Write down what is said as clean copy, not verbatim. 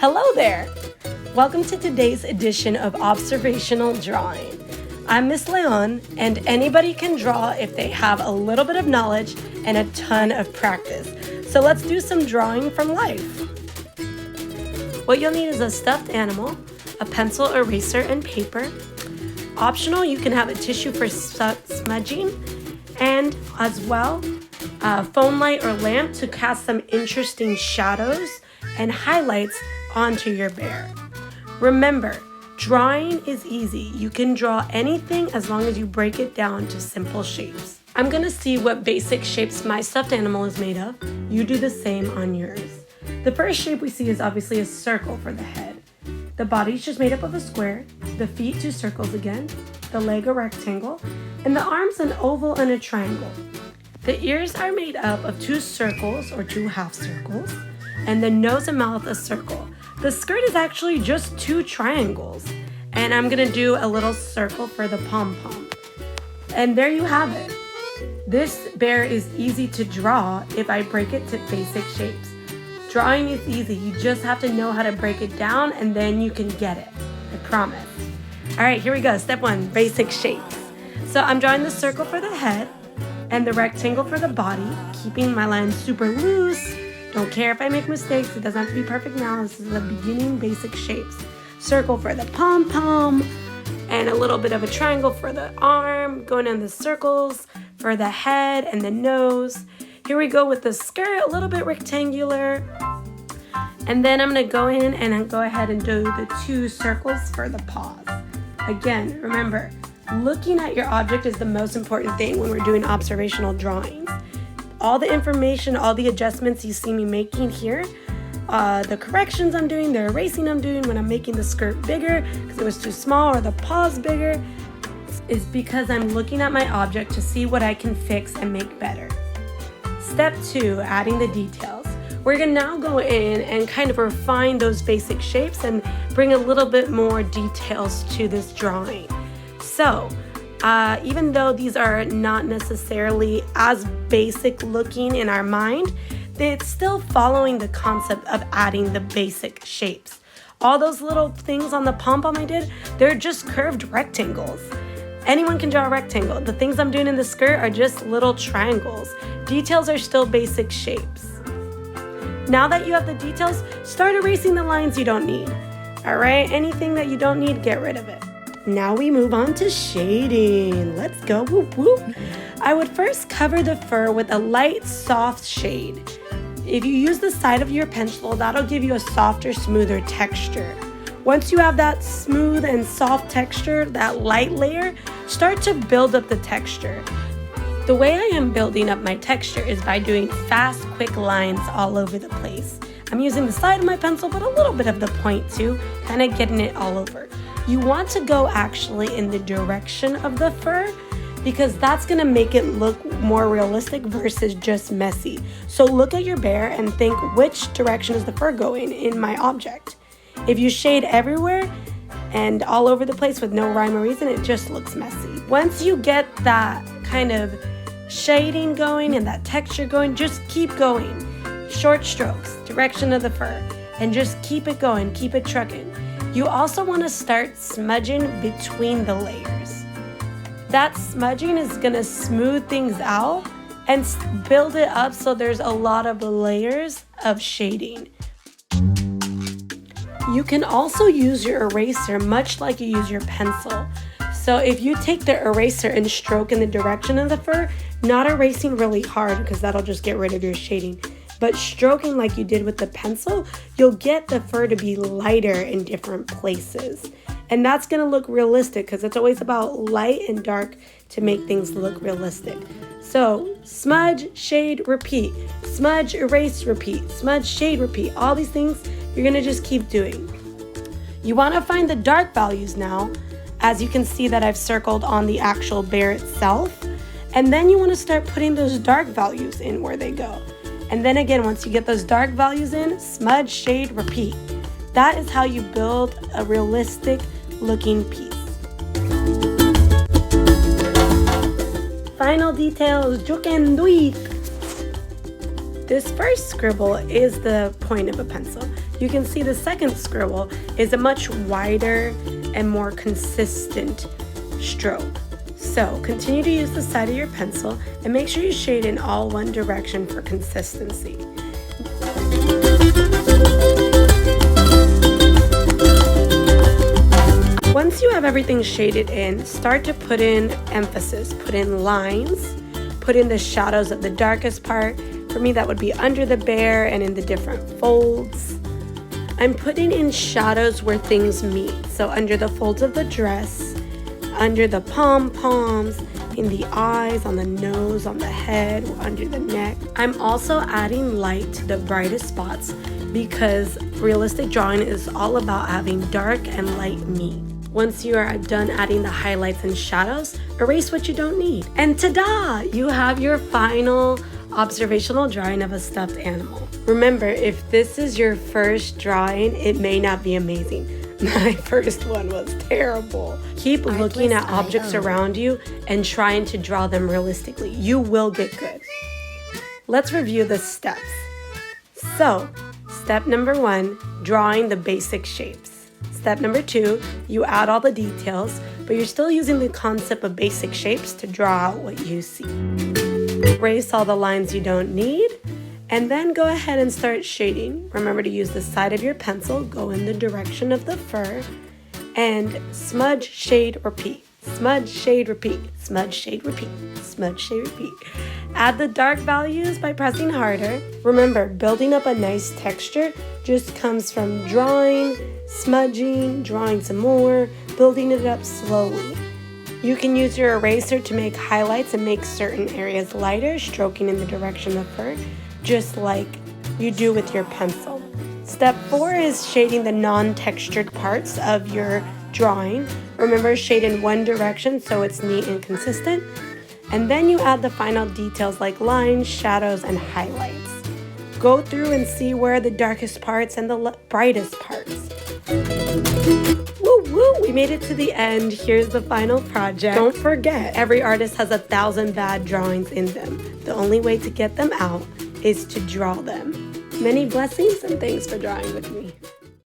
Hello there! Welcome to today's edition of Observational Drawing. I'm Ms.Leon, and anybody can draw if they have a little bit of knowledge and a ton of practice. So let's do some drawing from life. What you'll need is a stuffed animal, a pencil, eraser, and paper. Optional, you can have a tissue for smudging, and as well, a phone light or lamp to cast some interesting shadows and highlights onto your bear. Remember, drawing is easy. You can draw anything as long as you break it down to simple shapes. I'm gonna see what basic shapes my stuffed animal is made of. You do the same on yours. The first shape we see is obviously a circle for the head. The body's just made up of a square, the feet 2 circles again, the leg a rectangle, and the arms an oval and a triangle. The ears are made up of 2 circles or 2 half circles, and the nose and mouth a circle. The skirt is actually just 2 triangles, and I'm gonna do a little circle for the pom-pom. And there you have it. This bear is easy to draw if I break it to basic shapes. Drawing is easy, you just have to know how to break it down and then you can get it, I promise. All right, here we go, step 1, basic shapes. So I'm drawing the circle for the head and the rectangle for the body, keeping my lines super loose. Don't care if I make mistakes, it doesn't have to be perfect now. This is the beginning basic shapes. Circle for the pom-pom, and a little bit of a triangle for the arm, going in the circles for the head and the nose. Here we go with the skirt, a little bit rectangular. And then I'm gonna go in and go ahead and do the 2 circles for the paws. Again, remember, looking at your object is the most important thing when we're doing observational drawings. All the information, all the adjustments you see me making here, the corrections I'm doing, the erasing I'm doing when I'm making the skirt bigger because it was too small or the paws bigger, is because I'm looking at my object to see what I can fix and make better. Step 2, adding the details. We're gonna now go in and kind of refine those basic shapes and bring a little bit more details to this drawing. So, even though these are not necessarily as basic looking in our mind, it's still following the concept of adding the basic shapes. All those little things on the pom-pom I did, they're just curved rectangles. Anyone can draw a rectangle. The things I'm doing in the skirt are just little triangles. Details are still basic shapes. Now that you have the details, start erasing the lines you don't need. All right, anything that you don't need, get rid of it. Now we move on to shading. Let's go, whoop whoop. I would first cover the fur with a light, soft shade. If you use the side of your pencil, that'll give you a softer, smoother texture. Once you have that smooth and soft texture, that light layer, start to build up the texture. The way I am building up my texture is by doing fast, quick lines all over the place. I'm using the side of my pencil, but a little bit of the point too, kind of getting it all over. You want to go actually in the direction of the fur because that's gonna make it look more realistic versus just messy. So look at your bear and think, which direction is the fur going in my object? If you shade everywhere and all over the place with no rhyme or reason, it just looks messy. Once you get that kind of shading going and that texture going, just keep going. Short strokes, direction of the fur, and just keep it going, keep it trucking. You also want to start smudging between the layers. That smudging is going to smooth things out and build it up so there's a lot of layers of shading. You can also use your eraser much like you use your pencil. So if you take the eraser and stroke in the direction of the fur, not erasing really hard because that'll just get rid of your shading, but stroking like you did with the pencil, you'll get the fur to be lighter in different places. And that's gonna look realistic because it's always about light and dark to make things look realistic. So smudge, shade, repeat. Smudge, erase, repeat. Smudge, shade, repeat. All these things you're gonna just keep doing. You wanna find the dark values now, as you can see that I've circled on the actual bear itself. And then you wanna start putting those dark values in where they go. And then again, once you get those dark values in, smudge, shade, repeat. That is how you build a realistic looking piece. Final details, you can do it. This first scribble is the point of a pencil. you can see the second scribble is a much wider and more consistent stroke. So continue to use the side of your pencil and make sure you shade in all one direction for consistency. Once you have everything shaded in, start to put in emphasis, put in lines, put in the shadows of the darkest part. For me, that would be under the bear and in the different folds. I'm putting in shadows where things meet. So under the folds of the dress, under the pom-poms, in the eyes, on the nose, on the head, under the neck. I'm also adding light to the brightest spots because realistic drawing is all about having dark and light meet. Once you are done adding the highlights and shadows, erase what you don't need. And ta-da! You have your final observational drawing of a stuffed animal. Remember, if this is your first drawing, it may not be amazing. My first one was terrible. Keep looking at objects around you and trying to draw them realistically. You will get good. Let's review the steps. So, step number 1, drawing the basic shapes. Step number 2, you add all the details, but you're still using the concept of basic shapes to draw out what you see. Erase all the lines you don't need, and then go ahead and start shading. Remember to use the side of your pencil, go in the direction of the fur, and smudge, shade, repeat. Smudge, shade, repeat. Smudge, shade, repeat. Smudge, shade, repeat. Add the dark values by pressing harder. Remember, building up a nice texture just comes from drawing, smudging, drawing some more, building it up slowly. You can use your eraser to make highlights and make certain areas lighter, stroking in the direction of fur, just like you do with your pencil. Step 4 is shading the non-textured parts of your drawing. Remember, shade in one direction so it's neat and consistent. And then you add the final details like lines, shadows, and highlights. Go through and see where are the darkest parts and the brightest parts. Woo woo, we made it to the end. Here's the final project. Don't forget, every artist has 1,000 bad drawings in them. The only way to get them out is to draw them. Many blessings and thanks for drawing with me.